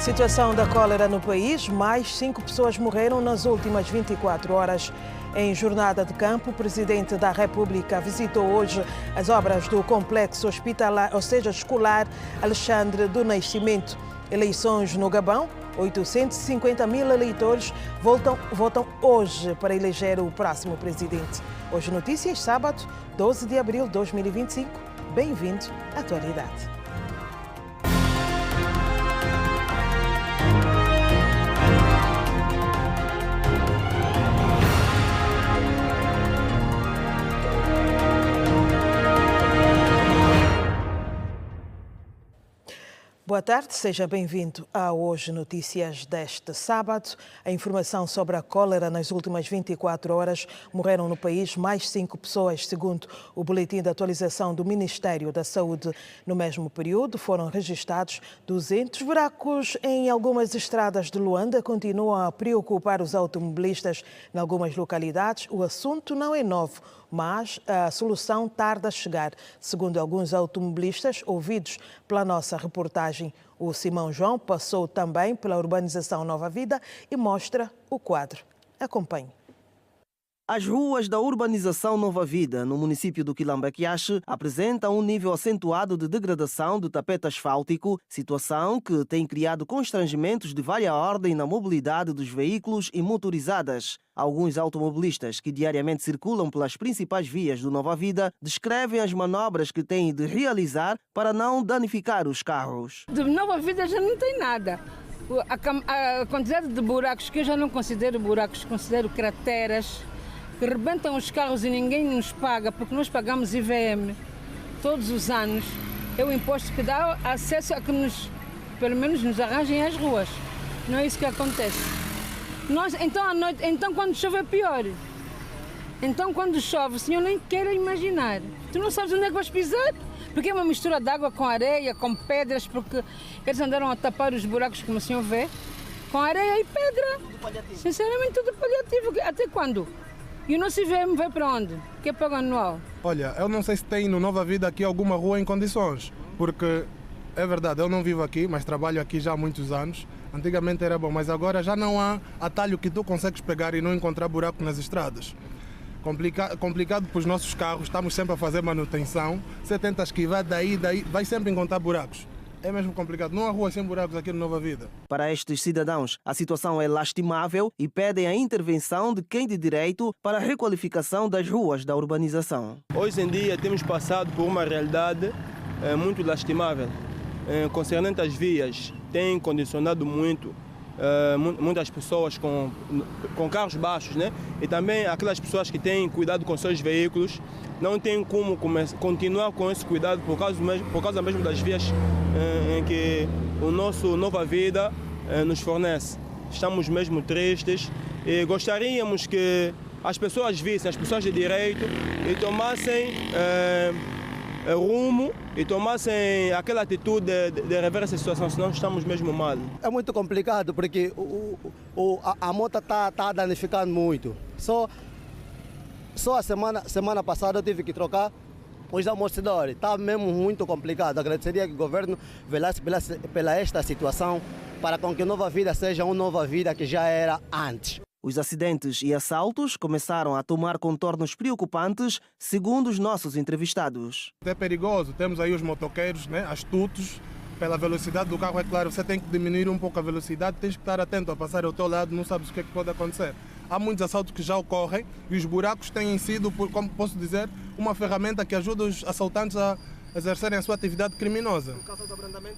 Situação da cólera no país. Mais 5 pessoas morreram nas últimas 24 horas. Em jornada de campo, o Presidente da República visitou hoje as obras do complexo hospitalar, ou seja, escolar Alexandre do Nascimento. Eleições no Gabão. 850 mil eleitores votam hoje para eleger o próximo presidente. Hoje notícias, sábado, 12 de abril de 2025. Bem-vindo à Atualidade. Boa tarde, seja bem-vindo a Hoje Notícias deste sábado. A informação sobre a cólera nas últimas 24 horas. Morreram no país mais 5 pessoas, segundo o boletim de atualização do Ministério da Saúde. No mesmo período, foram registados 200 buracos em algumas estradas de Luanda. Continuam a preocupar os automobilistas em algumas localidades. O assunto não é novo, mas a solução tarda a chegar, segundo alguns automobilistas ouvidos pela nossa reportagem. O Simão João passou também pela urbanização Nova Vida e mostra o quadro. Acompanhe. As ruas da urbanização Nova Vida, no município do Quilamba-Quiaxe, apresentam um nível acentuado de degradação do tapete asfáltico, situação que tem criado constrangimentos de várias ordem na mobilidade dos veículos e motorizadas. Alguns automobilistas que diariamente circulam pelas principais vias do Nova Vida descrevem as manobras que têm de realizar para não danificar os carros. De Nova Vida já não tem nada. A quantidade de buracos, que eu já não considero buracos, considero crateras, que rebentam os carros e ninguém nos paga, porque nós pagamos IVM todos os anos. É o imposto que dá acesso a que pelo menos nos arranjem as ruas. Não é isso que acontece. Então, à noite, então quando chove é pior. Então quando chove, o senhor nem quer imaginar. Tu não sabes onde é que vais pisar, porque é uma mistura de água com areia, com pedras, porque eles andaram a tapar os buracos, como o senhor vê, com areia e pedra. Sinceramente, tudo paliativo. Até quando? E o nosso IVM vai para onde? Que é pago anual? Olha, eu não sei se tem no Nova Vida aqui alguma rua em condições, porque é verdade, eu não vivo aqui, mas trabalho aqui já há muitos anos. Antigamente era bom, mas agora já não há atalho que tu consegues pegar e não encontrar buraco nas estradas. Complicado para os nossos carros, estamos sempre a fazer manutenção. Você tenta esquivar daí, vai sempre encontrar buracos. É mesmo complicado. Não há rua sem buracos aqui no Nova Vida. Para estes cidadãos, a situação é lastimável e pedem a intervenção de quem de direito para a requalificação das ruas da urbanização. Hoje em dia temos passado por uma realidade muito lastimável. Concernente às vias, tem condicionado muito muitas pessoas com carros baixos, né? E também aquelas pessoas que têm cuidado com seus veículos não têm como continuar com esse cuidado por causa mesmo das vias em que o nosso Nova Vida nos fornece. Estamos mesmo tristes e gostaríamos que as pessoas vissem, as pessoas de direito, e tomassem rumo e tomassem aquela atitude de rever essa situação, senão estamos mesmo mal. É muito complicado porque a moto está danificando muito. Só a semana passada eu tive que trocar os amortecedores. Está mesmo muito complicado. Agradeceria que o governo velasse pela esta situação para com que Nova Vida seja uma Nova Vida que já era antes. Os acidentes e assaltos começaram a tomar contornos preocupantes, segundo os nossos entrevistados. É perigoso, temos aí os motoqueiros, né, astutos. Pela velocidade do carro, é claro, você tem que diminuir um pouco a velocidade, tens que estar atento a passar ao teu lado, não sabes o que é que pode acontecer. Há muitos assaltos que já ocorrem e os buracos têm sido, como posso dizer, uma ferramenta que ajuda os assaltantes a exercerem a sua atividade criminosa.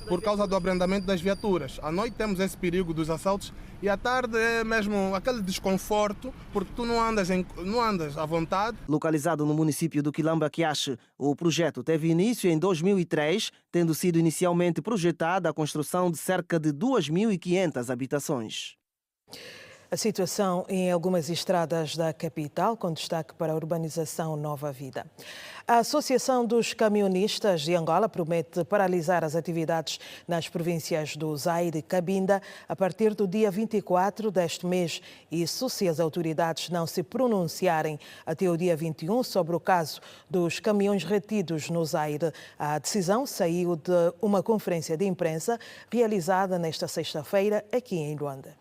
Por causa do abrandamento das viaturas. À noite temos esse perigo dos assaltos e à tarde é mesmo aquele desconforto, porque tu não andas à vontade. Localizado no município do Quilamba-Quiaxe, o projeto teve início em 2003, tendo sido inicialmente projetada a construção de cerca de 2.500 habitações. A situação em algumas estradas da capital, com destaque para a urbanização Nova Vida. A Associação dos Camionistas de Angola promete paralisar as atividades nas províncias do Zaire e Cabinda a partir do dia 24 deste mês. Isso se as autoridades não se pronunciarem até o dia 21 sobre o caso dos caminhões retidos no Zaire. A decisão saiu de uma conferência de imprensa realizada nesta sexta-feira aqui em Luanda.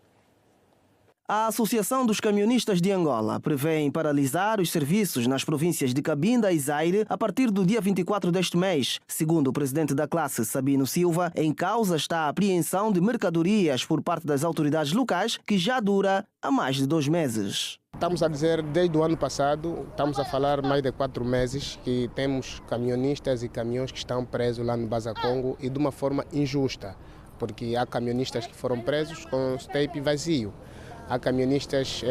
A Associação dos Camionistas de Angola prevê em paralisar os serviços nas províncias de Cabinda e Zaire a partir do dia 24 deste mês. Segundo o presidente da classe, Sabino Silva, em causa está a apreensão de mercadorias por parte das autoridades locais, que já dura há mais de 2 meses. Estamos a dizer, desde o ano passado, estamos a falar mais de 4 meses, que temos camionistas e caminhões que estão presos lá no Baza Congo e de uma forma injusta, porque há camionistas que foram presos com o tape vazio. Há camionistas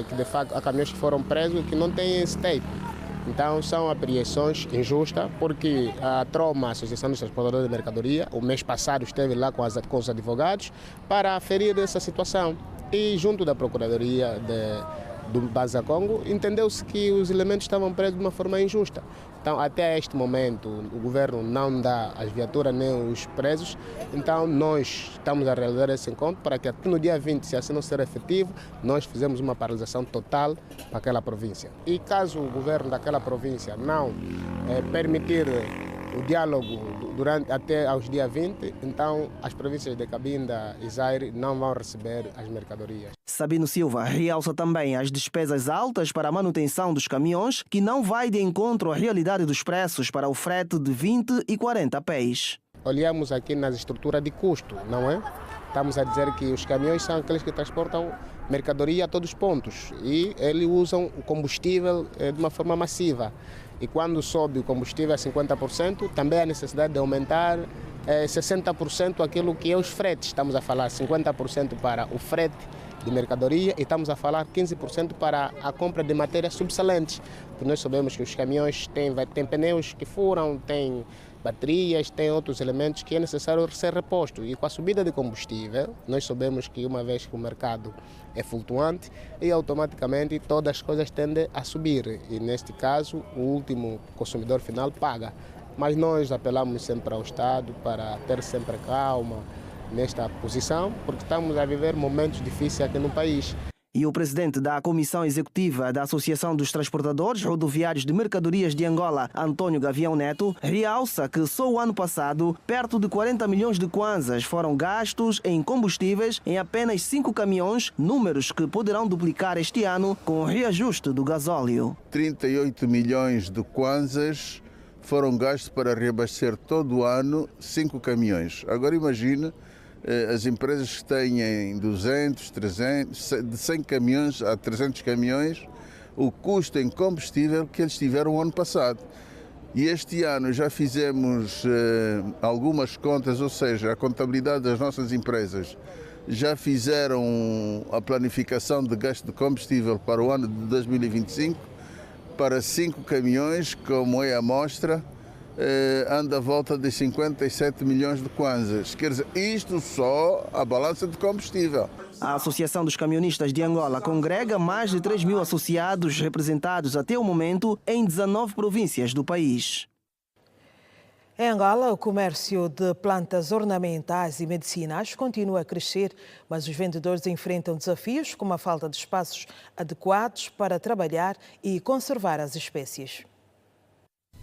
que de facto há caminhões que foram presos que não têm esse tape. Então são apreensões injustas, porque a TROMA, a Associação dos Transportadores de Mercadoria, o mês passado esteve lá com os advogados para aferir essa situação. E junto da Procuradoria do Baza Congo, entendeu-se que os elementos estavam presos de uma forma injusta. Então, até este momento, o governo não dá as viaturas nem os presos. Então, nós estamos a realizar esse encontro para que no dia 20, se assim não ser efetivo, nós fizemos uma paralisação total para aquela província. E caso o governo daquela província não permitir o diálogo até aos dias 20, então as províncias de Cabinda e Zaire não vão receber as mercadorias. Sabino Silva realça também as despesas altas para a manutenção dos caminhões, que não vai de encontro à realidade dos preços para o frete de 20 e 40 pés. Olhamos aqui nas estruturas de custo, não é? Estamos a dizer que os caminhões são aqueles que transportam mercadoria a todos os pontos e eles usam o combustível de uma forma massiva. E quando sobe o combustível a 50%, também há necessidade de aumentar 60% aquilo que é os fretes. Estamos a falar 50% para o frete de mercadoria e estamos a falar 15% para a compra de matérias subsalentes. Porque nós sabemos que os caminhões têm pneus que furam, têm baterias, tem outros elementos que é necessário ser reposto. E com a subida de combustível, nós sabemos que uma vez que o mercado é flutuante, e automaticamente todas as coisas tendem a subir. E neste caso, o último consumidor final paga. Mas nós apelamos sempre ao Estado para ter sempre calma nesta posição, porque estamos a viver momentos difíceis aqui no país. E o presidente da Comissão Executiva da Associação dos Transportadores Rodoviários de Mercadorias de Angola, Antônio Gavião Neto, realça que só o ano passado, perto de 40 milhões de kwanzas foram gastos em combustíveis em apenas 5 caminhões, números que poderão duplicar este ano com o reajuste do gasóleo. 38 milhões de kwanzas foram gastos para reabastecer todo o ano 5 caminhões. Agora imagine as empresas que têm 200, 300, de 100 caminhões a 300 caminhões, o custo em combustível que eles tiveram o ano passado. E este ano já fizemos algumas contas, ou seja, a contabilidade das nossas empresas já fizeram a planificação de gasto de combustível para o ano de 2025, para 5 caminhões, como é a amostra, anda à volta de 57 milhões de kwanzas. Quer dizer, isto só a balança de combustível. A Associação dos Camionistas de Angola congrega mais de 3 mil associados representados até o momento em 19 províncias do país. Em Angola, o comércio de plantas ornamentais e medicinais continua a crescer, mas os vendedores enfrentam desafios como a falta de espaços adequados para trabalhar e conservar as espécies.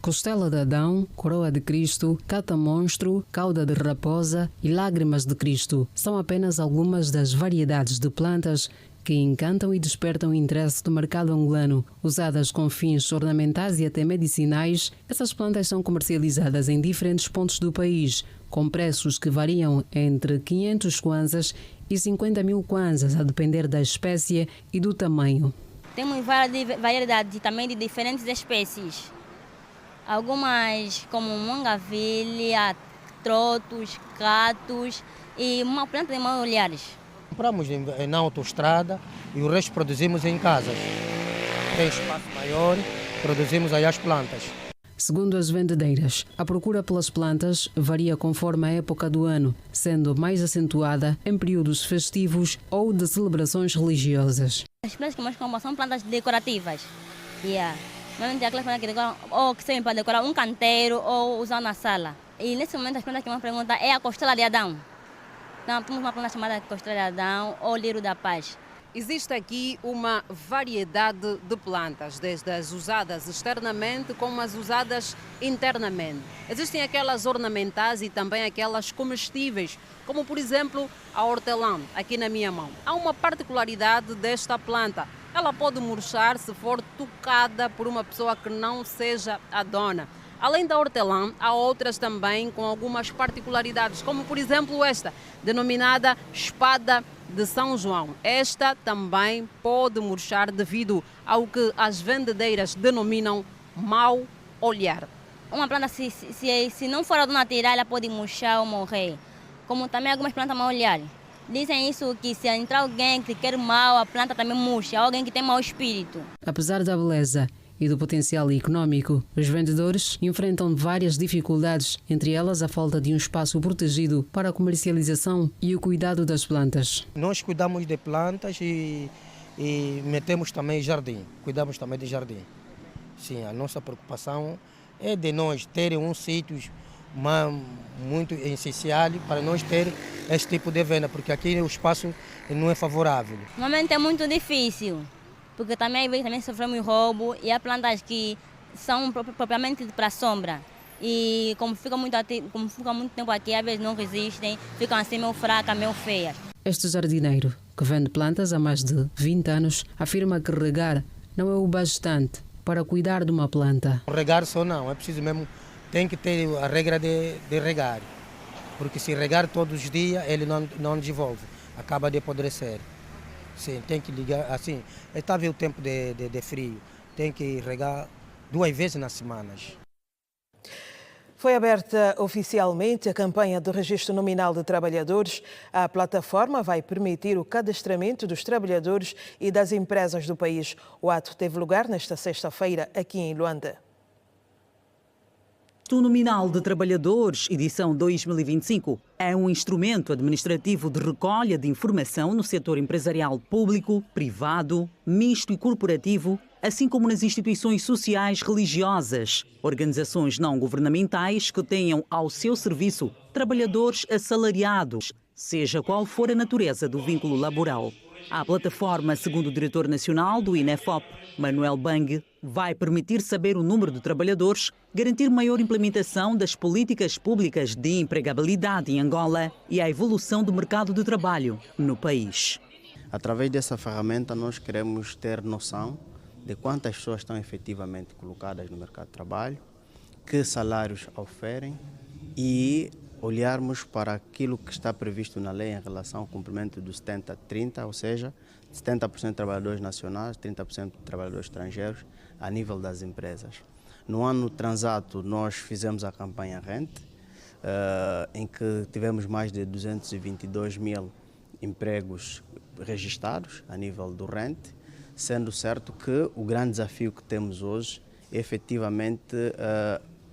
Costela de Adão, Coroa de Cristo, Cata-monstro, Cauda de Raposa e Lágrimas de Cristo são apenas algumas das variedades de plantas que encantam e despertam o interesse do mercado angolano. Usadas com fins ornamentais e até medicinais, essas plantas são comercializadas em diferentes pontos do país, com preços que variam entre 500 kwanzas e 50 mil kwanzas, a depender da espécie e do tamanho. Temos variedade também de diferentes espécies. Algumas como mangavilha, trotos, catos e uma planta de molhares. Compramos na autoestrada e o resto produzimos em casa. Tem espaço maior, produzimos aí as plantas. Segundo as vendedeiras, a procura pelas plantas varia conforme a época do ano, sendo mais acentuada em períodos festivos ou de celebrações religiosas. As plantas que mais compram são plantas decorativas. Normalmente aquelas plantas que decoram, ou que servem para decorar um canteiro ou usar na sala. E nesse momento as plantas que mais perguntam é a costela de Adão. Então, temos uma planta chamada costela de Adão ou lírio da paz. Existe aqui uma variedade de plantas, desde as usadas externamente como as usadas internamente. Existem aquelas ornamentais e também aquelas comestíveis, como por exemplo a hortelã, aqui na minha mão. Há uma particularidade desta planta. Ela pode murchar se for tocada por uma pessoa que não seja a dona. Além da hortelã, há outras também com algumas particularidades, como por exemplo esta, denominada espada de São João. Esta também pode murchar devido ao que as vendedeiras denominam mau olhar. Uma planta, se não for a dona tirar, ela pode murchar ou morrer. Como também algumas plantas mau olhar. Dizem isso que se entrar alguém que quer mal, a planta também murcha, alguém que tem mau espírito. Apesar da beleza e do potencial econômico, os vendedores enfrentam várias dificuldades, entre elas a falta de um espaço protegido para a comercialização e o cuidado das plantas. Nós cuidamos de plantas e metemos também jardim, cuidamos também de jardim. Sim, a nossa preocupação é de nós terem um sítio muito essencial para nós ter este tipo de venda, porque aqui o espaço não é favorável. Normalmente é muito difícil, porque também sofremos roubo e há plantas que são propriamente para a sombra. E como fica muito tempo aqui, às vezes não resistem, ficam assim meio fracas, meio feias. Este jardineiro, que vende plantas há mais de 20 anos, afirma que regar não é o bastante para cuidar de uma planta. Regar só não, é preciso mesmo, tem que ter a regra de regar, porque se regar todos os dias ele não desenvolve, acaba de apodrecer. Sim, tem que ligar, assim, está a ver o tempo de frio, tem que regar 2 vezes nas semanas. Foi aberta oficialmente a campanha de registro nominal de trabalhadores. A plataforma vai permitir o cadastramento dos trabalhadores e das empresas do país. O ato teve lugar nesta sexta-feira aqui em Luanda. O Nominal de Trabalhadores, edição 2025, é um instrumento administrativo de recolha de informação no setor empresarial público, privado, misto e corporativo, assim como nas instituições sociais religiosas, organizações não governamentais que tenham ao seu serviço trabalhadores assalariados, seja qual for a natureza do vínculo laboral. A plataforma, segundo o diretor nacional do INEFOP, Manuel Bang, vai permitir saber o número de trabalhadores, garantir maior implementação das políticas públicas de empregabilidade em Angola e a evolução do mercado de trabalho no país. Através dessa ferramenta, nós queremos ter noção de quantas pessoas estão efetivamente colocadas no mercado de trabalho, que salários oferem e olharmos para aquilo que está previsto na lei em relação ao cumprimento do 70-30, ou seja, 70% de trabalhadores nacionais, 30% de trabalhadores estrangeiros, a nível das empresas. No ano transato, nós fizemos a campanha Rente, em que tivemos mais de 222 mil empregos registados a nível do Rente, sendo certo que o grande desafio que temos hoje é efetivamente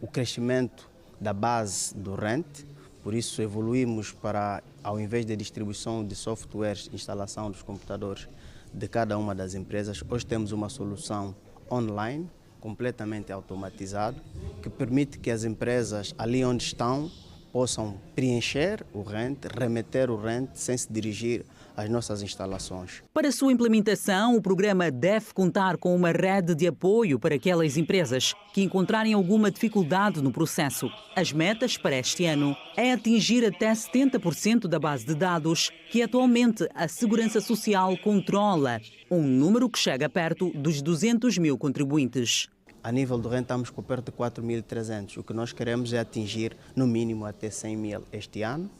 o crescimento da base do Rente. Por isso evoluímos para, ao invés de distribuição de softwares, instalação dos computadores de cada uma das empresas, hoje temos uma solução online, completamente automatizada, que permite que as empresas ali onde estão possam preencher o rente, remeter o rente sem se dirigir às nossas instalações. Para sua implementação, o programa deve contar com uma rede de apoio para aquelas empresas que encontrarem alguma dificuldade no processo. As metas para este ano é atingir até 70% da base de dados que atualmente a Segurança Social controla, um número que chega perto dos 200 mil contribuintes. A nível do rente estamos com perto de 4.300. O que nós queremos é atingir no mínimo até 100 mil este ano.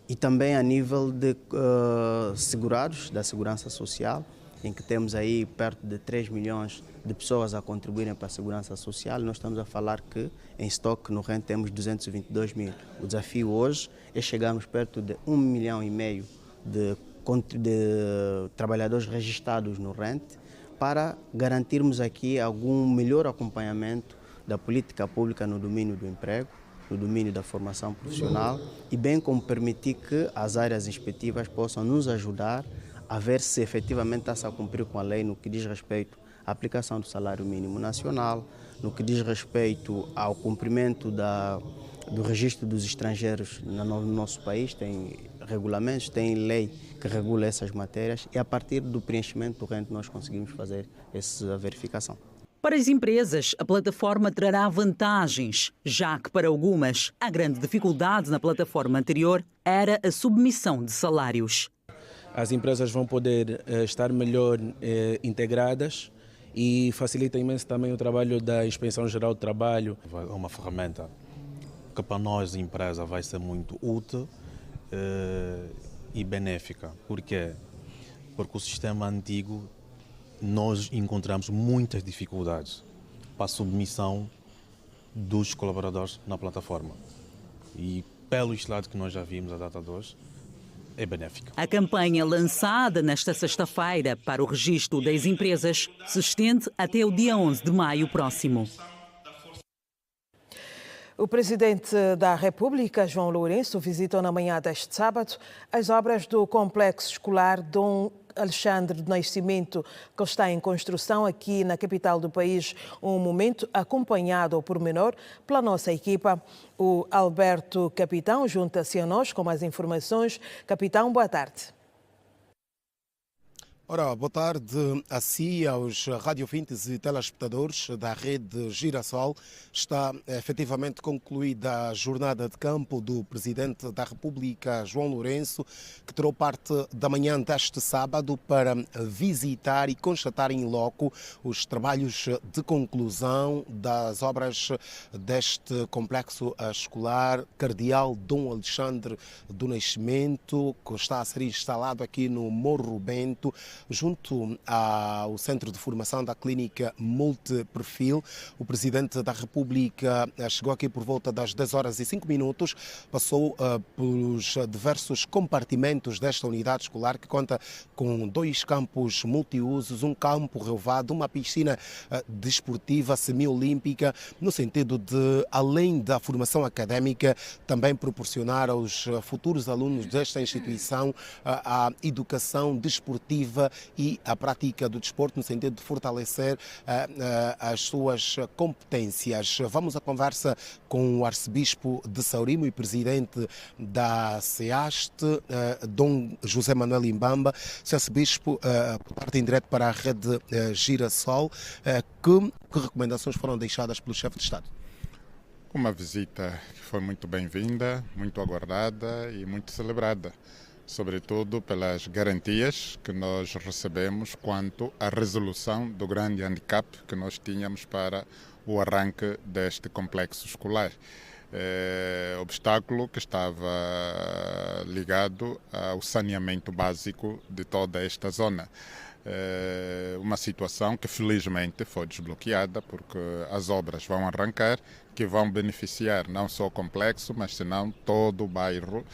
E também a nível de segurados da Segurança Social, em que temos aí perto de 3 milhões de pessoas a contribuírem para a Segurança Social, nós estamos a falar que em estoque no rente temos 222 mil. O desafio hoje é chegarmos perto de 1,5 milhão de trabalhadores registrados no rente, para garantirmos aqui algum melhor acompanhamento da política pública no domínio do emprego, no domínio da formação profissional e bem como permitir que as áreas inspectivas possam nos ajudar a ver se efetivamente está-se a cumprir com a lei no que diz respeito à aplicação do salário mínimo nacional, no que diz respeito ao cumprimento do registro dos estrangeiros no nosso país. Tem regulamentos, tem lei que regula essas matérias e a partir do preenchimento do rende nós conseguimos fazer essa verificação. Para as empresas, a plataforma trará vantagens, já que para algumas a grande dificuldade na plataforma anterior era a submissão de salários. As empresas vão poder estar melhor integradas e facilita imenso também o trabalho da Inspeção Geral do Trabalho. É uma ferramenta que para nós, empresa, vai ser muito útil e benéfica. Por quê? Porque o sistema antigo nós encontramos muitas dificuldades para a submissão dos colaboradores na plataforma. E pelo lado que nós já vimos a data de hoje, é benéfica. A campanha lançada nesta sexta-feira para o registro das empresas se estende até o dia 11 de maio próximo. O presidente da República, João Lourenço, visitou na manhã deste sábado as obras do complexo escolar Dom Alexandre do Nascimento, que está em construção aqui na capital do país. Um momento acompanhado ao pormenor pela nossa equipa. O Alberto Capitão junta-se a nós com mais informações. Capitão, boa tarde. Ora, boa tarde a si, aos radiovintes e telespectadores da rede Girassol. Está efetivamente concluída a jornada de campo do Presidente da República, João Lourenço, que tirou parte da manhã deste sábado para visitar e constatar em loco os trabalhos de conclusão das obras deste complexo escolar Cardeal Dom Alexandre do Nascimento, que está a ser instalado aqui no Morro Bento, junto ao Centro de Formação da Clínica Multiperfil. O Presidente da República chegou aqui por volta das 10h05, passou pelos diversos compartimentos desta unidade escolar, que conta com 2 campos multiusos, um campo relevado, uma piscina desportiva semiolímpica, no sentido de, além da formação académica, também proporcionar aos futuros alunos desta instituição a educação desportiva e a prática do desporto, no sentido de fortalecer as suas competências. Vamos à conversa com o arcebispo de Saurimo e presidente da SEAST, Dom José Manuel Imbamba. Sr. arcebispo, parte em direto para a rede Girassol. Que recomendações foram deixadas pelo chefe de Estado? Uma visita que foi muito bem-vinda, muito aguardada e muito celebrada, sobretudo pelas garantias que nós recebemos quanto à resolução do grande handicap que nós tínhamos para o arranque deste complexo escolar. Obstáculo que estava ligado ao saneamento básico de toda esta zona. Uma situação que felizmente foi desbloqueada, porque as obras vão arrancar, que vão beneficiar não só o complexo, mas senão todo o bairro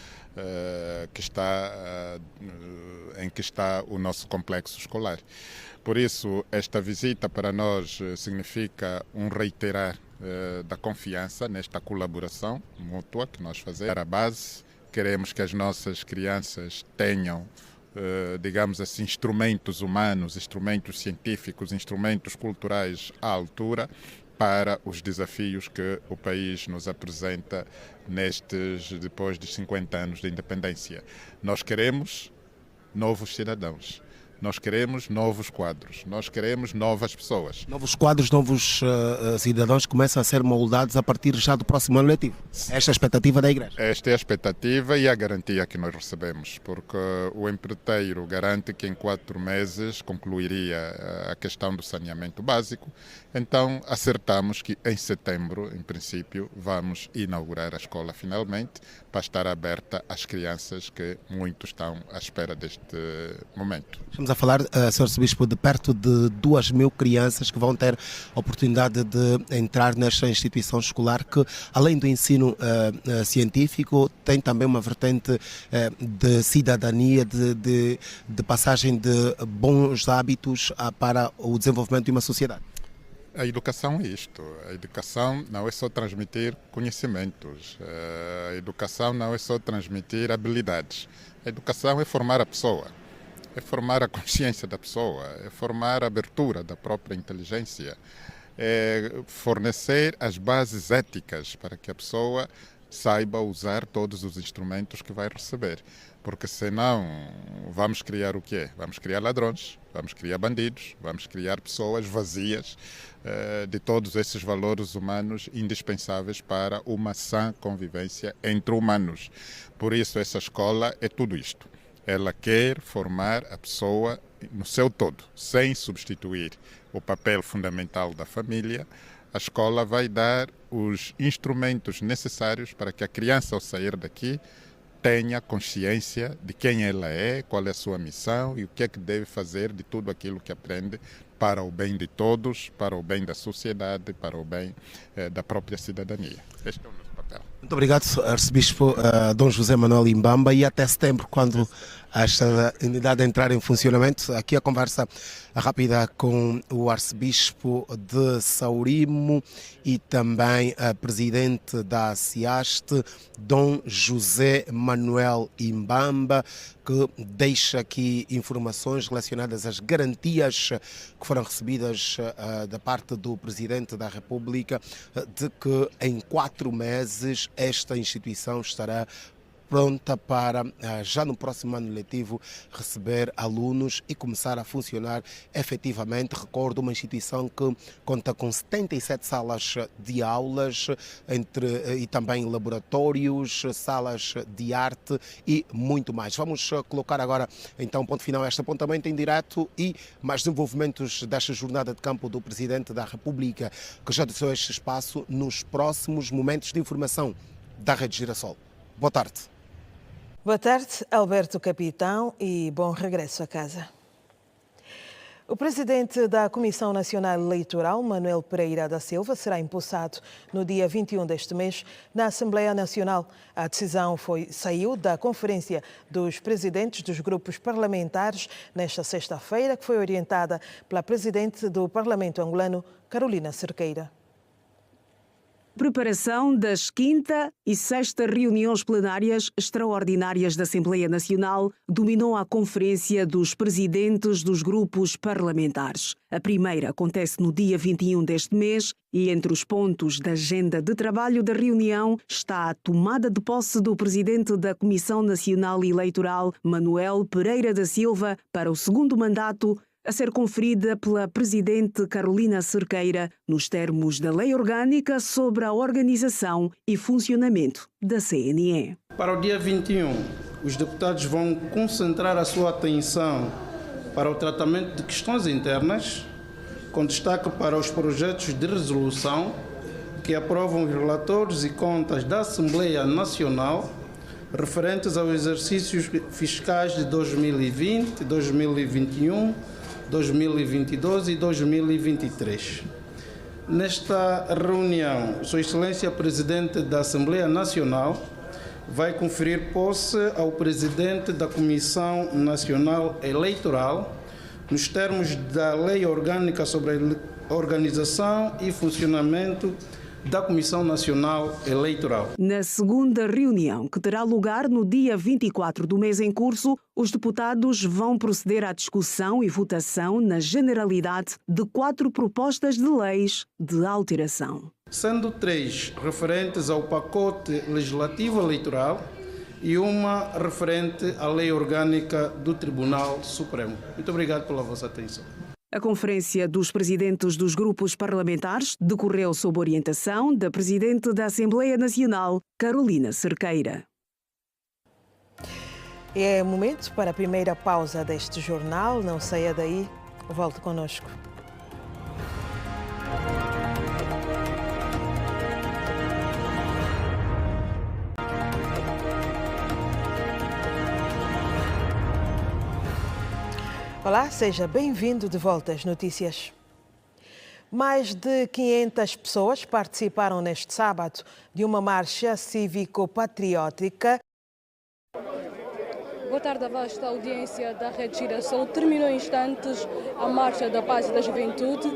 em que está o nosso complexo escolar. Por isso, esta visita para nós significa um reiterar da confiança nesta colaboração mútua que nós fazemos. A base, queremos que as nossas crianças tenham, digamos assim, instrumentos humanos, instrumentos científicos, instrumentos culturais à altura para os desafios que o país nos apresenta depois de 50 anos de independência. Nós queremos novos cidadãos. Nós queremos novos quadros, nós queremos novas pessoas. Novos quadros, novos cidadãos começam a ser moldados a partir já do próximo ano letivo. Esta é a expectativa da Igreja? Esta é a expectativa e a garantia que nós recebemos, porque o empreiteiro garante que em 4 meses concluiria a questão do saneamento básico. Então acertamos que em setembro, em princípio, vamos inaugurar a escola finalmente, para estar aberta às crianças que muito estão à espera deste momento. Estamos a falar, Sr. Arcebispo, de perto de 2.000 crianças que vão ter a oportunidade de entrar nesta instituição escolar que, além do ensino científico, tem também uma vertente de cidadania, de passagem de bons hábitos para o desenvolvimento de uma sociedade. A educação é isto. A educação não é só transmitir conhecimentos. A educação não é só transmitir habilidades. A educação é formar a pessoa. É formar a consciência da pessoa. É formar a abertura da própria inteligência. É fornecer as bases éticas para que a pessoa saiba usar todos os instrumentos que vai receber. Porque senão vamos criar o quê? Vamos criar ladrões, vamos criar bandidos, vamos criar pessoas vazias de todos esses valores humanos indispensáveis para uma sã convivência entre humanos. Por isso essa escola é tudo isto. Ela quer formar a pessoa no seu todo, sem substituir o papel fundamental da família. A escola vai dar os instrumentos necessários para que a criança, ao sair daqui, tenha consciência de quem ela é, qual é a sua missão e o que é que deve fazer de tudo aquilo que aprende para o bem de todos, para o bem da sociedade, para o bem da própria cidadania. Este é o nosso papel. Muito obrigado, Arcebispo Dom José Manuel Imbamba, e até setembro, quando esta unidade entrar em funcionamento. Aqui a conversa rápida com o Arcebispo de Saurimo e também a Presidente da CIAST, Dom José Manuel Imbamba, que deixa aqui informações relacionadas às garantias que foram recebidas da parte do Presidente da República de que em 4 meses esta instituição estará pronta para, já no próximo ano letivo, receber alunos e começar a funcionar efetivamente. Recordo, uma instituição que conta com 77 salas de aulas e também laboratórios, salas de arte e muito mais. Vamos colocar agora então ponto final a este apontamento em direto e mais desenvolvimentos desta jornada de campo do Presidente da República, que já deixou este espaço nos próximos momentos de informação da Rede Girassol. Boa tarde. Boa tarde, Alberto Capitão, e bom regresso a casa. O presidente da Comissão Nacional Eleitoral, Manuel Pereira da Silva, será empossado no dia 21 deste mês na Assembleia Nacional. A decisão saiu da Conferência dos Presidentes dos Grupos Parlamentares nesta sexta-feira, que foi orientada pela Presidente do Parlamento angolano, Carolina Cerqueira. Preparação das 5ª e 6ª reuniões plenárias extraordinárias da Assembleia Nacional dominou a Conferência dos Presidentes dos Grupos Parlamentares. A primeira acontece no dia 21 deste mês e entre os pontos da agenda de trabalho da reunião está a tomada de posse do Presidente da Comissão Nacional Eleitoral, Manuel Pereira da Silva, para o segundo mandato, a ser conferida pela Presidente Carolina Cerqueira, nos termos da Lei Orgânica sobre a organização e funcionamento da CNE. Para o dia 21, os deputados vão concentrar a sua atenção para o tratamento de questões internas, com destaque para os projetos de resolução que aprovam os relatórios e contas da Assembleia Nacional referentes aos exercícios fiscais de 2020, 2021, 2022 e 2023. Nesta reunião, Sua Excelência Presidente da Assembleia Nacional vai conferir posse ao Presidente da Comissão Nacional Eleitoral, nos termos da Lei Orgânica sobre a Organização e Funcionamento da Comissão Nacional Eleitoral. Na segunda reunião, que terá lugar no dia 24 do mês em curso, os deputados vão proceder à discussão e votação na generalidade de 4 propostas de leis de alteração. Sendo 3 referentes ao pacote legislativo eleitoral e uma referente à Lei Orgânica do Tribunal Supremo. Muito obrigado pela vossa atenção. A Conferência dos Presidentes dos Grupos Parlamentares decorreu sob orientação da Presidente da Assembleia Nacional, Carolina Cerqueira. É momento para a primeira pausa deste jornal. Não saia daí, volte connosco. Olá, seja bem-vindo de volta às notícias. Mais de 500 pessoas participaram neste sábado de uma marcha cívico-patriótica. Boa tarde, a vasta audiência da Rede Girassol. Terminou em instantes a Marcha da Paz e da Juventude,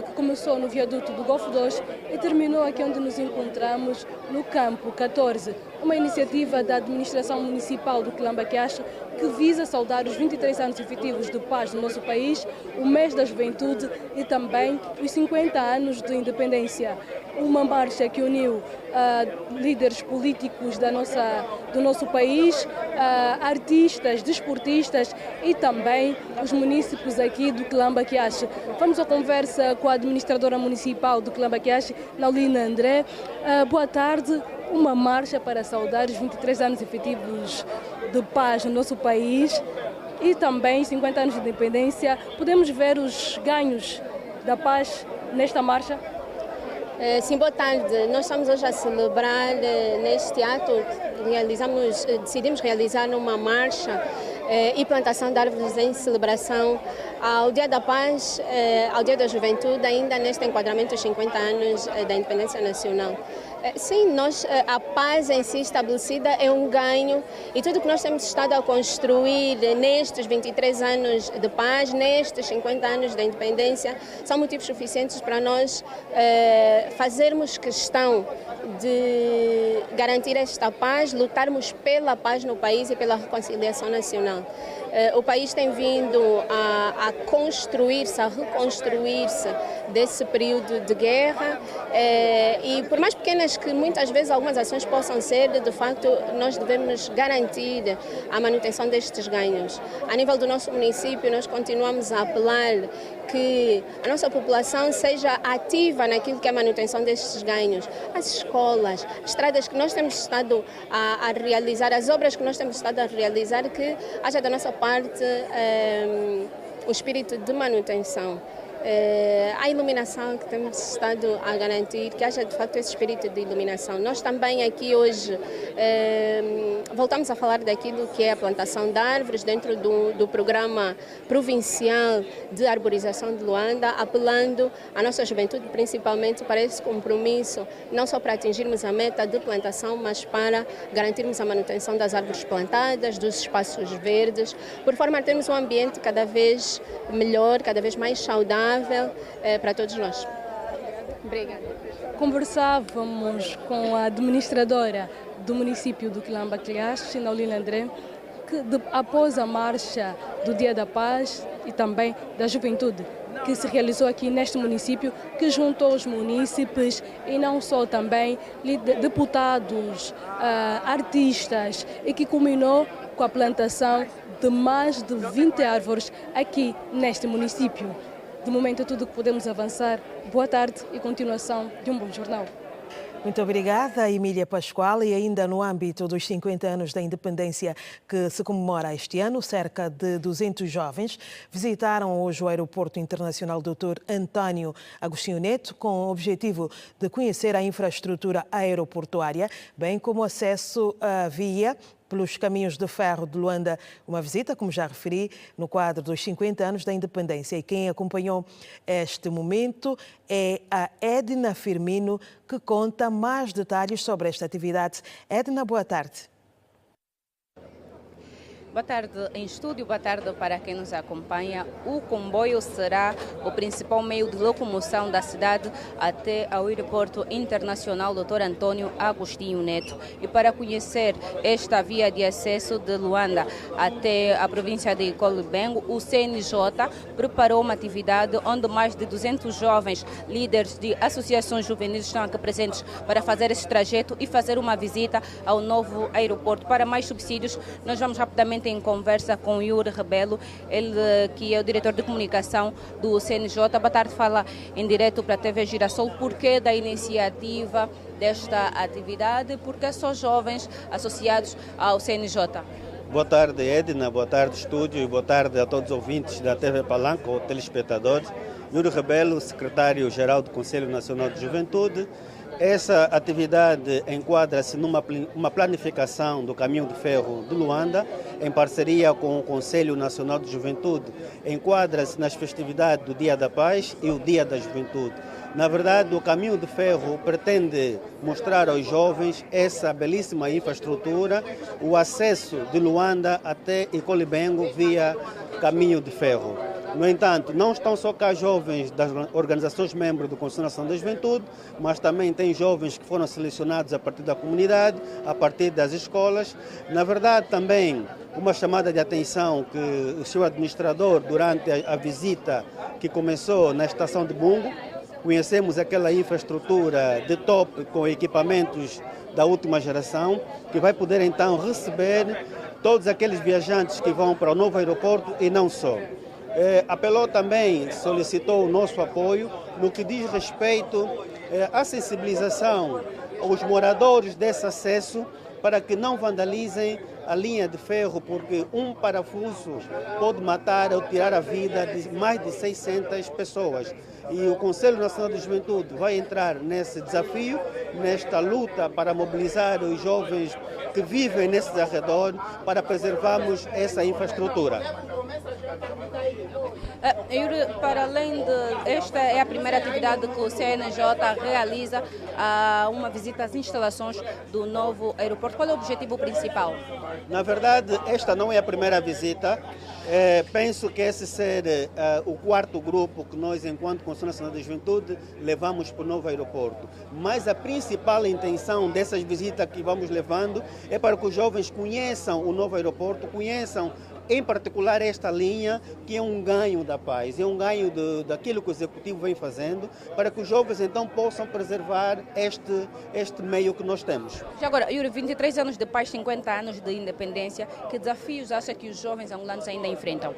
que começou no viaduto do Golfo 2 e terminou aqui onde nos encontramos, no Campo 14, uma iniciativa da Administração Municipal do Quilamba-Quiache que visa saudar os 23 anos efetivos de paz no nosso país, o mês da juventude e também os 50 anos de independência. Uma marcha que uniu líderes políticos do nosso país, artistas, desportistas e também os munícipes aqui do Quilamba-Quiache. Vamos à conversa com a administradora municipal do Quilamba-Quiache, Naulina André. Boa tarde. Uma marcha para saudar os 23 anos efetivos de paz no nosso país e também 50 anos de independência. Podemos ver os ganhos da paz nesta marcha? Sim, boa tarde. Nós estamos hoje a celebrar neste ato, decidimos realizar uma marcha e plantação de árvores em celebração ao Dia da Paz, ao Dia da Juventude, ainda neste enquadramento dos 50 anos da independência nacional. Sim, a paz em si estabelecida é um ganho e tudo que nós temos estado a construir nestes 23 anos de paz, nestes 50 anos da independência, são motivos suficientes para nós fazermos questão de garantir esta paz, lutarmos pela paz no país e pela reconciliação nacional. O país tem vindo a construir-se, a reconstruir-se desse período de guerra e por mais pequenas que muitas vezes algumas ações possam ser, de facto nós devemos garantir a manutenção destes ganhos. A nível do nosso município nós continuamos a apelar que a nossa população seja ativa naquilo que é a manutenção destes ganhos. As escolas, as estradas que nós temos estado a realizar, as obras que nós temos estado a realizar, que haja da nossa parte o espírito de manutenção. A iluminação que temos estado a garantir, que haja de facto esse espírito de iluminação. Nós também aqui hoje voltamos a falar daquilo que é a plantação de árvores dentro do programa provincial de arborização de Luanda, apelando à nossa juventude principalmente para esse compromisso, não só para atingirmos a meta de plantação, mas para garantirmos a manutenção das árvores plantadas, dos espaços verdes, por forma a termos um ambiente cada vez melhor, cada vez mais saudável para todos nós. Obrigada. Conversávamos com a administradora do município do Quilamba-Quiache, Naulina André, que após a marcha do Dia da Paz e também da Juventude, que se realizou aqui neste município, que juntou os munícipes e não só também deputados, artistas, e que culminou com a plantação de mais de 20 árvores aqui neste município. De momento é tudo o que podemos avançar. Boa tarde e continuação de um bom jornal. Muito obrigada, Emília Pascoal. E ainda no âmbito dos 50 anos da independência que se comemora este ano, cerca de 200 jovens visitaram hoje o Aeroporto Internacional Dr. António Agostinho Neto com o objetivo de conhecer a infraestrutura aeroportuária, bem como acesso à via pelos caminhos de ferro de Luanda, uma visita, como já referi, no quadro dos 50 anos da independência. E quem acompanhou este momento é a Edna Firmino, que conta mais detalhes sobre esta atividade. Edna, boa tarde. Boa tarde em estúdio, boa tarde para quem nos acompanha. O comboio será o principal meio de locomoção da cidade até ao Aeroporto Internacional Dr. António Agostinho Neto. E para conhecer esta via de acesso de Luanda até a província de Colibengo, o CNJ preparou uma atividade onde mais de 200 jovens líderes de associações juvenis estão aqui presentes para fazer esse trajeto e fazer uma visita ao novo aeroporto. Para mais subsídios, nós vamos rapidamente em conversa com Yuri Rebelo, ele que é o diretor de comunicação do CNJ. Boa tarde, fala em direto para a TV Girassol. Por que da iniciativa desta atividade? Porque são jovens associados ao CNJ. Boa tarde, Edna, boa tarde, estúdio, e boa tarde a todos os ouvintes da TV Palanca ou telespectadores. Yuri Rebelo, secretário-geral do Conselho Nacional de Juventude, Essa atividade enquadra-se numa planificação do Caminho de Ferro de Luanda, em parceria com o Conselho Nacional de Juventude. Enquadra-se nas festividades do Dia da Paz e o Dia da Juventude. Na verdade, o Caminho de Ferro pretende mostrar aos jovens essa belíssima infraestrutura, o acesso de Luanda até Icolibengo via Caminho de Ferro. No entanto, não estão só cá jovens das organizações membros do Conselho Nacional da Juventude, mas também tem jovens que foram selecionados a partir da comunidade, a partir das escolas. Na verdade, também uma chamada de atenção que o senhor administrador, durante a visita que começou na estação de Bungo, conhecemos aquela infraestrutura de top com equipamentos da última geração, que vai poder então receber todos aqueles viajantes que vão para o novo aeroporto e não só. Apelou também, solicitou o nosso apoio no que diz respeito à sensibilização aos moradores desse acesso para que não vandalizem a linha de ferro, porque um parafuso pode matar ou tirar a vida de mais de 600 pessoas. E o Conselho Nacional de Juventude vai entrar nesse desafio, nesta luta para mobilizar os jovens que vivem nesses arredores para preservarmos essa infraestrutura. Yuri, para além de esta é a primeira atividade que o CNJ realiza, uma visita às instalações do novo aeroporto. Qual é o objetivo principal? Na verdade, esta não é a primeira visita. Penso que esse ser o quarto grupo que nós, enquanto Conselho Nacional da Juventude, levamos para o novo aeroporto. Mas a principal intenção dessas visitas que vamos levando é para que os jovens conheçam o novo aeroporto, conheçam em particular esta linha, que é um ganho da paz, é um ganho daquilo que o Executivo vem fazendo, para que os jovens então possam preservar este meio que nós temos. Já agora, Yuri, 23 anos de paz, 50 anos de independência, que desafios acha que os jovens angolanos ainda enfrentam?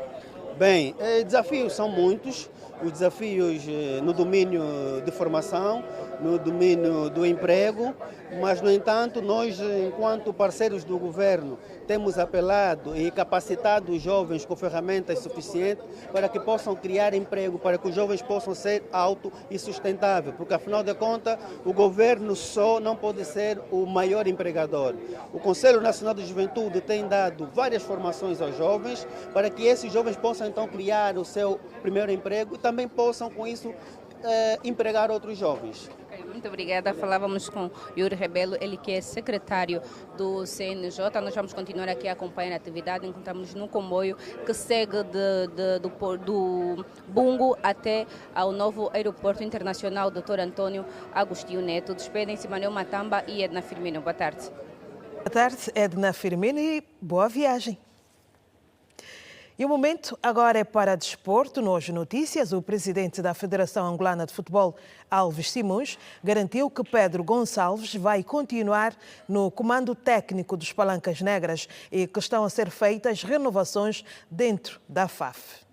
Bem, desafios são muitos, os desafios no domínio de formação, no domínio do emprego, mas, no entanto, nós, enquanto parceiros do governo, temos apelado e capacitado os jovens com ferramentas suficientes para que possam criar emprego, para que os jovens possam ser auto e sustentáveis, porque, afinal de contas, o governo só não pode ser o maior empregador. O Conselho Nacional de Juventude tem dado várias formações aos jovens para que esses jovens possam, então, criar o seu primeiro emprego e também possam, com isso, empregar outros jovens. Muito obrigada. Falávamos com Yuri Rebelo, ele que é secretário do CNJ. Nós vamos continuar aqui a acompanhar a atividade. Encontramos no comboio que segue do Bungo até ao novo aeroporto internacional Dr. Antônio Agostinho Neto. Despedem-se Manuel Matamba e Edna Firmino. Boa tarde. Boa tarde, Edna Firmino, e boa viagem. E o momento agora é para desporto. No Hoje Notícias, o presidente da Federação Angolana de Futebol, Alves Simões, garantiu que Pedro Gonçalves vai continuar no comando técnico dos Palancas Negras e que estão a ser feitas renovações dentro da FAF.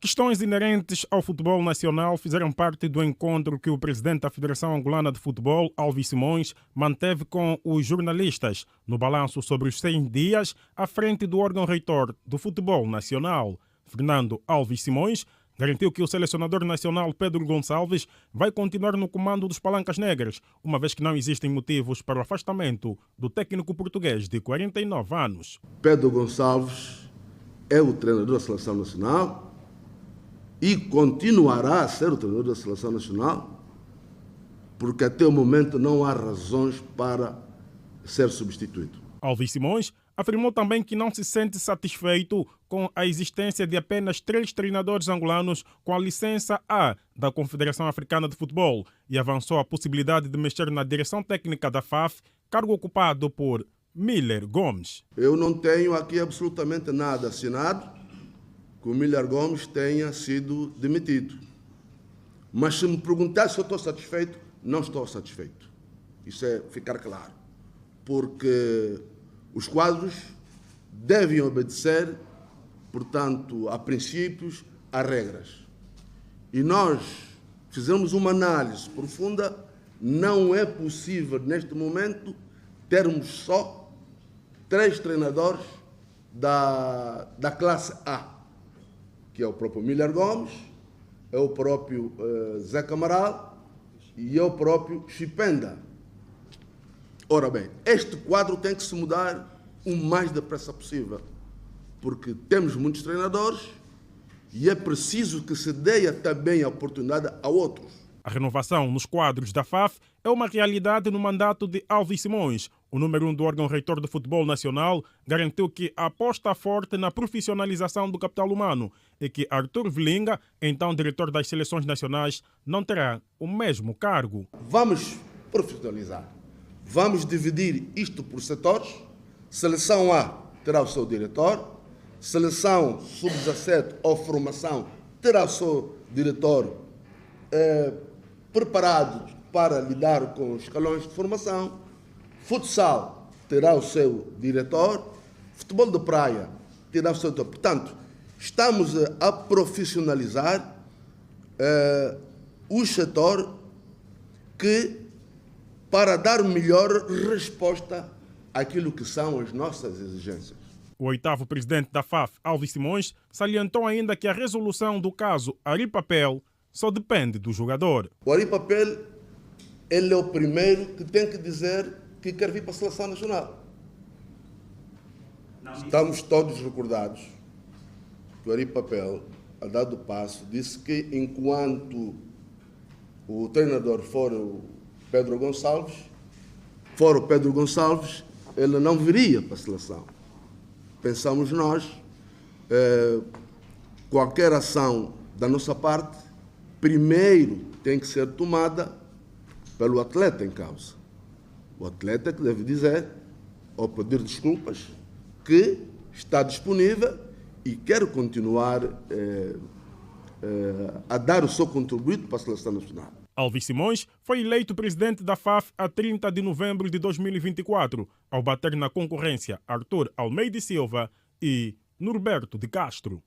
Questões inerentes ao futebol nacional fizeram parte do encontro que o presidente da Federação Angolana de Futebol, Alves Simões, manteve com os jornalistas no balanço sobre os 100 dias à frente do órgão reitor do futebol nacional. Fernando Alves Simões garantiu que o selecionador nacional Pedro Gonçalves vai continuar no comando dos Palancas Negras, uma vez que não existem motivos para o afastamento do técnico português de 49 anos. Pedro Gonçalves é o treinador da Seleção Nacional e continuará a ser o treinador da Seleção Nacional, porque até o momento não há razões para ser substituído. Alves Simões afirmou também que não se sente satisfeito com a existência de apenas 3 treinadores angolanos com a licença A da Confederação Africana de Futebol e avançou a possibilidade de mexer na direção técnica da FAF, cargo ocupado por Miller Gomes. Eu não tenho aqui absolutamente nada assinado que o Miller Gomes tenha sido demitido. Mas se me perguntar se eu estou satisfeito, não estou satisfeito. Isso é ficar claro. Porque os quadros devem obedecer, portanto, a princípios, a regras. E nós fizemos uma análise profunda. Não é possível, neste momento, termos só 3 treinadores da classe A, que é o próprio Miller Gomes, é o próprio Zé Camaral e eu próprio, Chipenda. Ora bem, este quadro tem que se mudar o mais depressa possível, porque temos muitos treinadores e é preciso que se dê também a oportunidade a outros. A renovação nos quadros da FAF é uma realidade no mandato de Alves Simões. O número 1 do órgão reitor de futebol nacional garantiu que aposta forte na profissionalização do capital humano e que Arthur Vilinga, então diretor das seleções nacionais, não terá o mesmo cargo. Vamos profissionalizar. Vamos dividir isto por setores. Seleção A terá o seu diretor. Seleção sub-17 ou formação terá o seu diretor preparado para lidar com os escalões de formação. Futsal terá o seu diretor. Futebol de praia terá o seu diretor. Portanto, estamos a profissionalizar o setor para dar melhor resposta àquilo que são as nossas exigências. O 8º presidente da FAF, Alves Simões, salientou ainda que a resolução do caso Ari Papel só depende do jogador. O Ari Papel, ele é o primeiro que tem que dizer que quer vir para a seleção nacional. Estamos todos recordados que o Ari Papel, a dado passo, disse que enquanto o treinador for o Pedro Gonçalves, ele não viria para a seleção. Pensamos nós, qualquer ação da nossa parte, primeiro tem que ser tomada pelo atleta em causa. O atleta que deve dizer, ou pedir desculpas, que está disponível e quer continuar a dar o seu contributo para a seleção nacional. Alves Simões foi eleito presidente da FAF a 30 de novembro de 2024, ao bater na concorrência Arthur Almeida Silva e Norberto de Castro.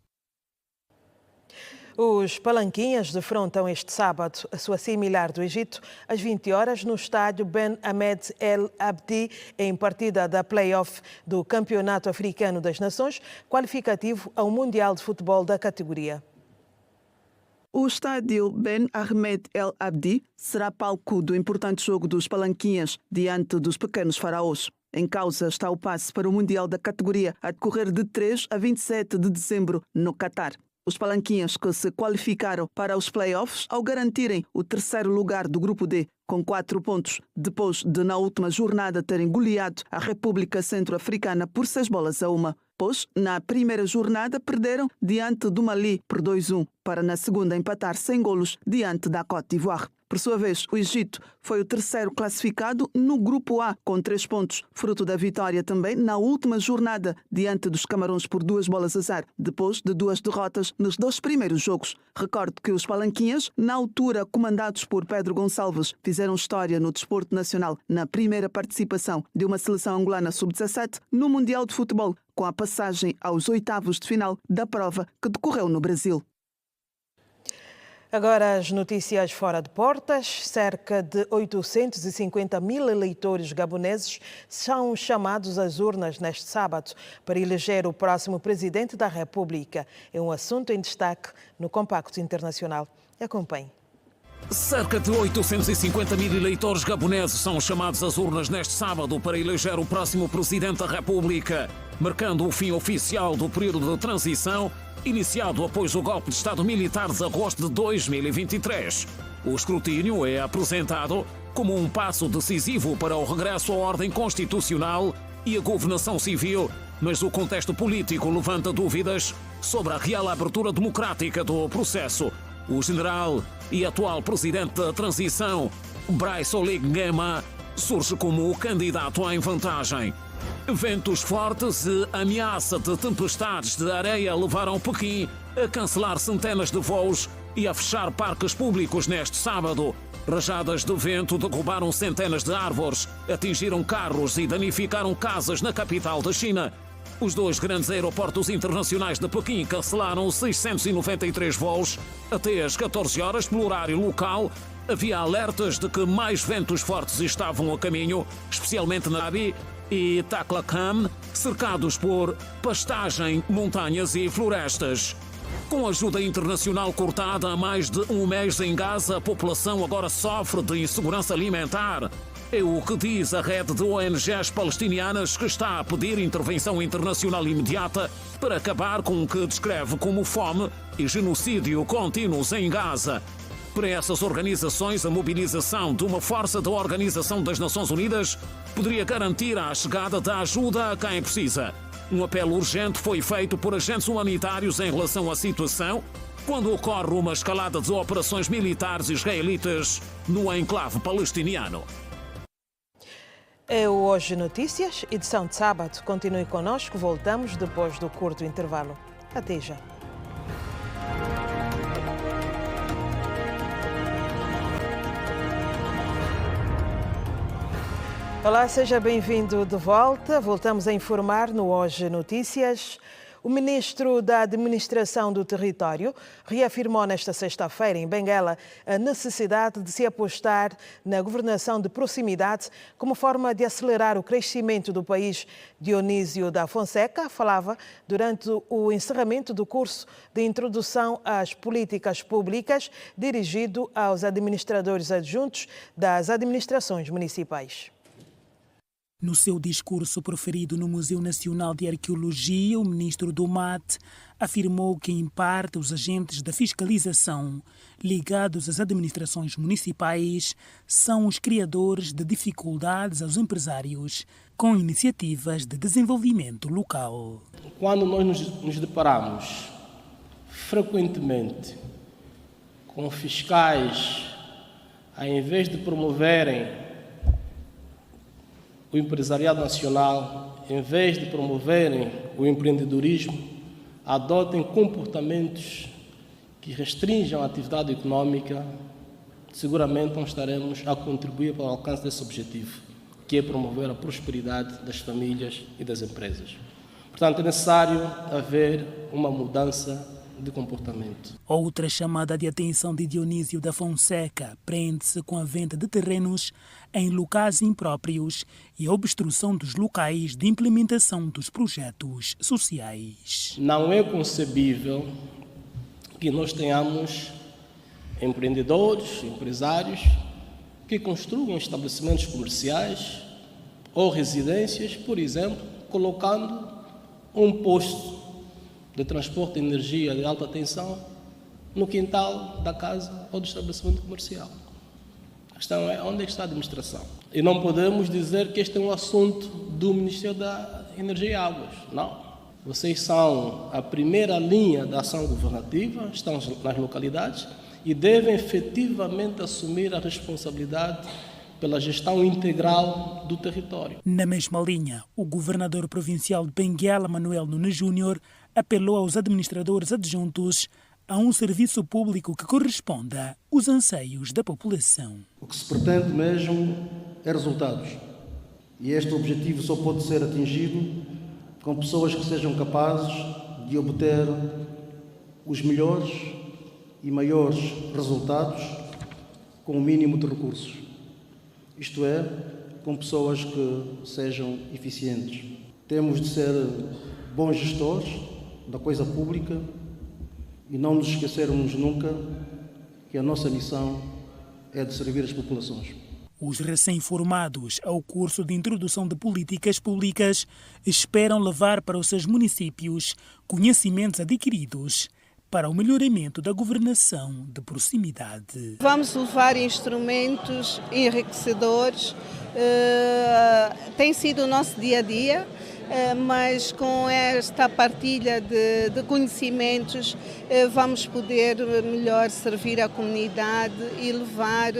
Os Palanquinhas defrontam este sábado a sua similar do Egito às 20 horas no estádio Ben Hamed El Abdi, em partida da play-off do Campeonato Africano das Nações, qualificativo ao Mundial de Futebol da categoria. O estádio Ben Hamed El Abdi será palco do importante jogo dos Palanquinhas diante dos pequenos faraós. Em causa está o passe para o Mundial da categoria a decorrer de 3 a 27 de dezembro no Catar. Os Palanquinhas que se qualificaram para os play-offs ao garantirem o terceiro lugar do Grupo D com 4 pontos, depois de na última jornada terem goleado a República Centro-Africana por 6-1. Pois, na primeira jornada, perderam diante do Mali por 2-1, para na segunda empatar sem golos diante da Côte d'Ivoire. Por sua vez, o Egito foi o terceiro classificado no Grupo A, com 3 pontos, fruto da vitória também na última jornada diante dos Camarões por 2-0, depois de 2 derrotas nos 2 primeiros jogos. Recordo que os Palanquinhas, na altura comandados por Pedro Gonçalves, fizeram história no desporto nacional na primeira participação de uma seleção angolana sub-17 no Mundial de Futebol, com a passagem aos oitavos de final da prova que decorreu no Brasil. Agora as notícias fora de portas. Cerca de 850 mil eleitores gaboneses são chamados às urnas neste sábado para eleger o próximo presidente da República. É um assunto em destaque no Compacto Internacional. Acompanhe. Cerca de 850 mil eleitores gaboneses são chamados às urnas neste sábado para eleger o próximo presidente da República, marcando o fim oficial do período de transição iniciado após o golpe de Estado militar de agosto de 2023. O escrutínio é apresentado como um passo decisivo para o regresso à ordem constitucional e à governação civil, mas o contexto político levanta dúvidas sobre a real abertura democrática do processo. O general e atual presidente da transição, Brice Oligui Nguema, surge como o candidato em vantagem. Ventos fortes e ameaça de tempestades de areia levaram Pequim a cancelar centenas de voos e a fechar parques públicos neste sábado. Rajadas de vento derrubaram centenas de árvores, atingiram carros e danificaram casas na capital da China. Os 2 grandes aeroportos internacionais de Pequim cancelaram 693 voos. Até às 14 horas, pelo horário local, havia alertas de que mais ventos fortes estavam a caminho, especialmente na Abi e Taklakam, cercados por pastagem, montanhas e florestas. Com ajuda internacional cortada há mais de um mês em Gaza, a população agora sofre de insegurança alimentar. É o que diz a rede de ONGs palestinianas, que está a pedir intervenção internacional imediata para acabar com o que descreve como fome e genocídio contínuos em Gaza. Para essas organizações, a mobilização de uma força da Organização das Nações Unidas poderia garantir a chegada da ajuda a quem precisa. Um apelo urgente foi feito por agentes humanitários em relação à situação, quando ocorre uma escalada de operações militares israelitas no enclave palestiniano. É o Hoje Notícias, edição de sábado. Continue conosco, voltamos depois do curto intervalo. Até já. Olá, seja bem-vindo de volta. Voltamos a informar no Hoje Notícias. O ministro da Administração do Território reafirmou nesta sexta-feira em Benguela a necessidade de se apostar na governação de proximidade como forma de acelerar o crescimento do país. Dionísio da Fonseca falava durante o encerramento do curso de Introdução às Políticas Públicas dirigido aos administradores adjuntos das administrações municipais. No seu discurso proferido no Museu Nacional de Arqueologia, o ministro do MAT afirmou que, em parte, os agentes da fiscalização ligados às administrações municipais são os criadores de dificuldades aos empresários com iniciativas de desenvolvimento local. Quando nós nos deparamos frequentemente com fiscais, ao invés de promoverem o empresariado nacional, em vez de promoverem o empreendedorismo, adotem comportamentos que restringam a atividade econômica, seguramente não estaremos a contribuir para o alcance desse objetivo, que é promover a prosperidade das famílias e das empresas. Portanto, é necessário haver uma mudança de comportamento. Outra chamada de atenção de Dionísio da Fonseca prende-se com a venda de terrenos em locais impróprios e a obstrução dos locais de implementação dos projetos sociais. Não é concebível que nós tenhamos empreendedores, empresários que construam estabelecimentos comerciais ou residências, por exemplo, colocando um posto de transporte de energia de alta tensão no quintal da casa ou do estabelecimento comercial. A questão é onde é que está a administração. E não podemos dizer que este é um assunto do Ministério da Energia e Águas. Não. Vocês são a primeira linha da ação governativa, estão nas localidades e devem efetivamente assumir a responsabilidade pela gestão integral do território. Na mesma linha, o governador provincial de Benguela, Manuel Nunes Júnior, apelou aos administradores adjuntos a um serviço público que corresponda aos anseios da população. O que se pretende mesmo é resultados. E este objetivo só pode ser atingido com pessoas que sejam capazes de obter os melhores e maiores resultados com o mínimo de recursos. Isto é, com pessoas que sejam eficientes. Temos de ser bons gestores da coisa pública e não nos esquecermos nunca que a nossa missão é de servir as populações. Os recém-formados ao curso de Introdução de Políticas Públicas esperam levar para os seus municípios conhecimentos adquiridos para o melhoramento da governação de proximidade. Vamos levar instrumentos enriquecedores, tem sido o nosso dia-a-dia, mas com esta partilha de conhecimentos vamos poder melhor servir a comunidade e levar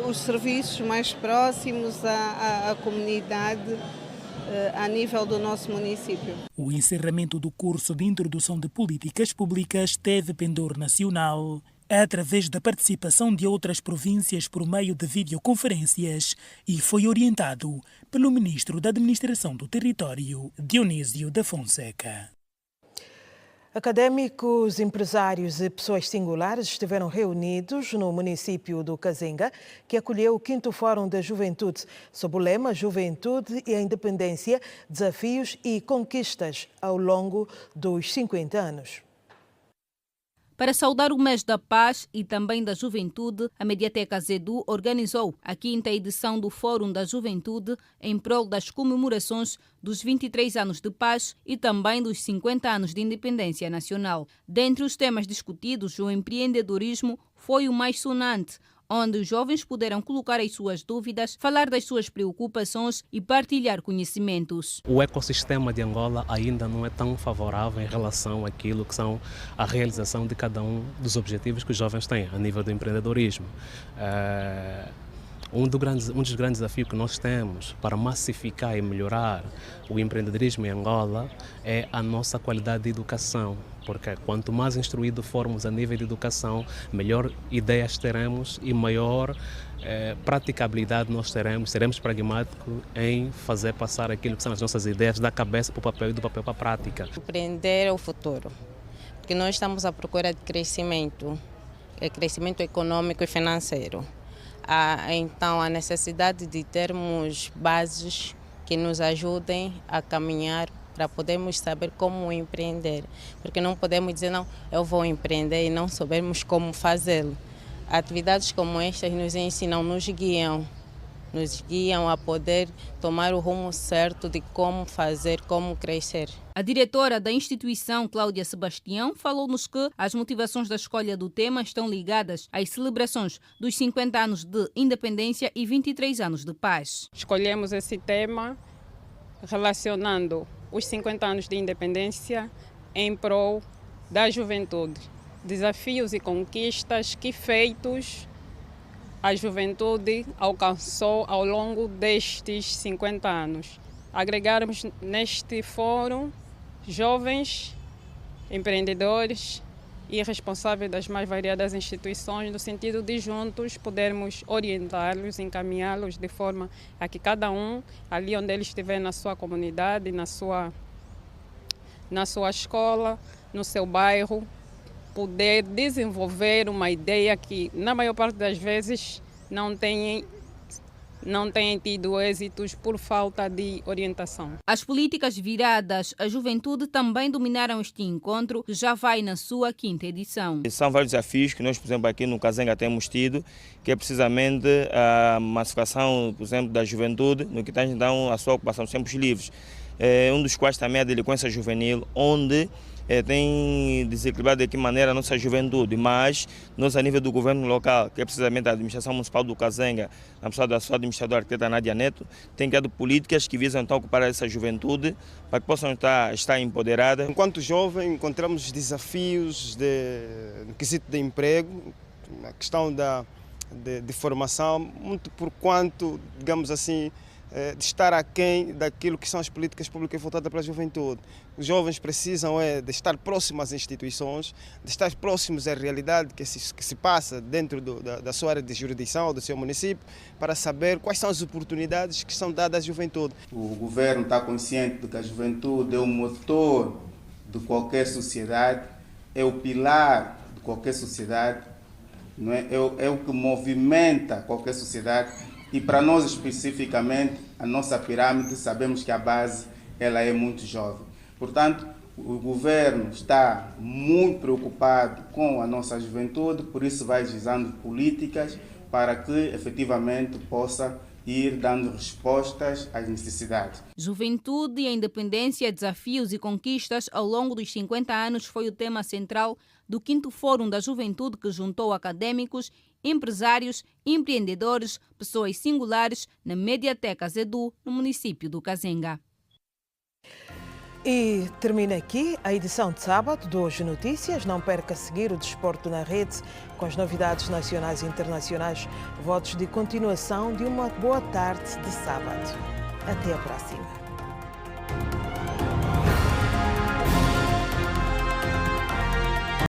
os serviços mais próximos à comunidade a nível do nosso município. O encerramento do curso de Introdução de Políticas Públicas teve pendor nacional, através da participação de outras províncias por meio de videoconferências, e foi orientado pelo ministro da Administração do Território, Dionísio da Fonseca. Académicos, empresários e pessoas singulares estiveram reunidos no município do Cazinga, que acolheu o 5º Fórum da Juventude, sob o lema Juventude e a Independência, Desafios e Conquistas ao longo dos 50 anos. Para saudar o mês da paz e também da juventude, a Mediateca Zedu organizou a 5ª edição do Fórum da Juventude em prol das comemorações dos 23 anos de paz e também dos 50 anos de independência nacional. Dentre os temas discutidos, o empreendedorismo foi o mais sonante, onde os jovens puderam colocar as suas dúvidas, falar das suas preocupações e partilhar conhecimentos. O ecossistema de Angola ainda não é tão favorável em relação àquilo que são a realização de cada um dos objetivos que os jovens têm a nível do empreendedorismo. Um dos grandes desafios que nós temos para massificar e melhorar o empreendedorismo em Angola é a nossa qualidade de educação, porque quanto mais instruídos formos a nível de educação, melhor ideias teremos e maior praticabilidade nós teremos, seremos pragmáticos em fazer passar aquilo que são as nossas ideias da cabeça para o papel e do papel para a prática. Empreender é o futuro, porque nós estamos à procura de crescimento econômico e financeiro. Então, a necessidade de termos bases que nos ajudem a caminhar para podermos saber como empreender. Porque não podemos dizer, não, eu vou empreender e não soubermos como fazê-lo. Atividades como estas nos ensinam, nos guiam a poder tomar o rumo certo de como fazer, como crescer. A diretora da instituição, Cláudia Sebastião, falou-nos que as motivações da escolha do tema estão ligadas às celebrações dos 50 anos de independência e 23 anos de paz. Escolhemos esse tema relacionando os 50 anos de independência em prol da juventude. Desafios e conquistas que feitos a juventude alcançou ao longo destes 50 anos. Agregarmos neste fórum jovens, empreendedores e responsáveis das mais variadas instituições, no sentido de juntos podermos orientá-los, encaminhá-los de forma a que cada um, ali onde ele estiver na sua comunidade, na sua escola, no seu bairro, poder desenvolver uma ideia que, na maior parte das vezes, não têm tido êxitos por falta de orientação. As políticas viradas à juventude também dominaram este encontro, que já vai na sua 5ª edição. São vários desafios que nós, por exemplo, aqui no Kazenga temos tido, que é precisamente a massificação, por exemplo, da juventude, no que tange a sua ocupação dos tempos livres. Um dos quais também é a delinquência juvenil, onde tem desequilibrado de que maneira a nossa juventude, mas nós a nível do governo local, que é precisamente a administração municipal do Kazenga, na pessoa da sua administradora arquiteta Nádia Neto, tem criado políticas que visam então ocupar essa juventude para que possam estar empoderadas. Enquanto jovem encontramos desafios no quesito de emprego, a questão de formação, muito por quanto, digamos assim, de estar aquém daquilo que são as políticas públicas voltadas para a juventude. Os jovens precisam de estar próximos às instituições, de estar próximos à realidade que se passa dentro da sua área de jurisdição, do seu município, para saber quais são as oportunidades que são dadas à juventude. O governo está consciente de que a juventude é o motor de qualquer sociedade, é o pilar de qualquer sociedade, não é? É o que movimenta qualquer sociedade. E para nós especificamente, a nossa pirâmide, sabemos que a base ela é muito jovem. Portanto, o governo está muito preocupado com a nossa juventude, por isso vai visando políticas para que efetivamente possa ir dando respostas às necessidades. Juventude e a independência, desafios e conquistas ao longo dos 50 anos foi o tema central do 5º Fórum da Juventude, que juntou académicos, empresários, empreendedores, pessoas singulares na Mediateca Zedu, no município do Kazenga. E termina aqui a edição de sábado do Hoje Notícias. Não perca a seguir o desporto na rede com as novidades nacionais e internacionais. Votos de continuação de uma boa tarde de sábado. Até a próxima.